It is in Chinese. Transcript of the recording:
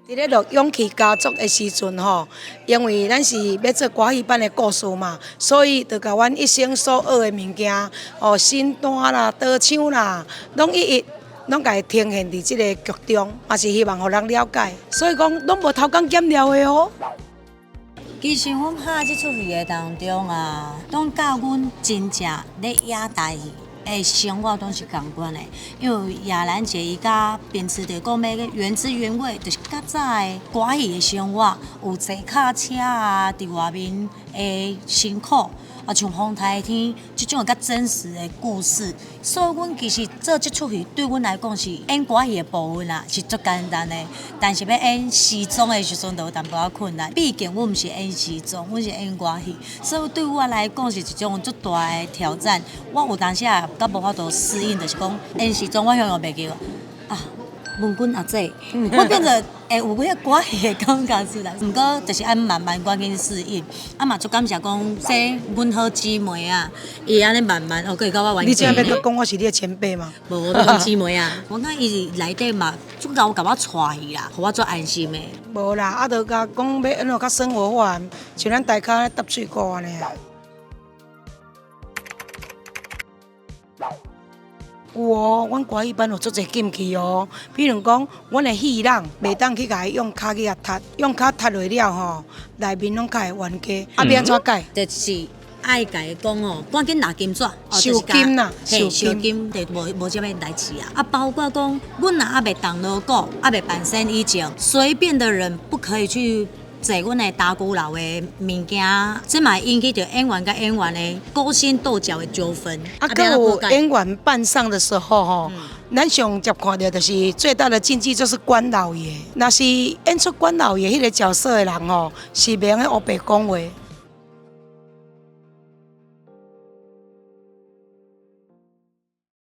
伫咧录《勇气家族》的时阵吼，因为咱是要做歌戏班的故事嘛，所以就甲阮一生所学的物件，身段啦、倒唱啦，拢拢甲伊呈现伫即个剧中，也是希望互人了解。所以讲，拢无偷工减料的哦。其实阮拍即出戏的当中啊，拢教阮真正咧野台戏。生活拢是共款的，因为亚兰姐伊甲编词就讲要原汁原味，就是较早的歌戏的生活，有坐脚车啊，伫外面的辛苦，像风台天即种较真实的故事。所以阮其实做即出戏对阮来讲是演歌戏的部分啦，是足简单的。但是要演时装的时阵，就有淡薄仔困难。毕竟阮毋是演时装，阮是演歌戏，所以对我来讲是一种足大的挑战。我有当时也较无法度适应，就是讲演时装我向袂记啊。问阮阿姐，我变成有迄个歌戏的感觉出来，毋过就是按慢慢赶紧适应。嘛足感谢讲说阮好姊妹啊，伊安尼慢慢佮伊甲我完成。你这样要讲我是你的前辈吗？无，我讲姊妹啊，我讲伊内底嘛，足够甲我带去啦，互我做安心的。无啦，就甲讲要安怎较生活化，像咱大骹搭水果安尼啊。有哦，阮歌戏班有足侪禁忌哦。比如讲，阮的戏人袂当去甲伊用骹去踢，用骹踢落了吼，内面拢较会冤家。要安怎改？就是爱甲伊讲哦，赶紧拿金纸，收金啦，收金，就无这么代志啊。包括讲，阮若还袂动锣鼓，还袂办生以前，随便的人不可以去。坐阮的打鼓楼的物件，这嘛引起着演员甲演员的勾心斗角的纠纷。还有演员扮上的时候吼，咱上接看到就是最大的禁忌就是关老爷。若是演出关老爷迄个角色的人吼，是免喺黑白讲话，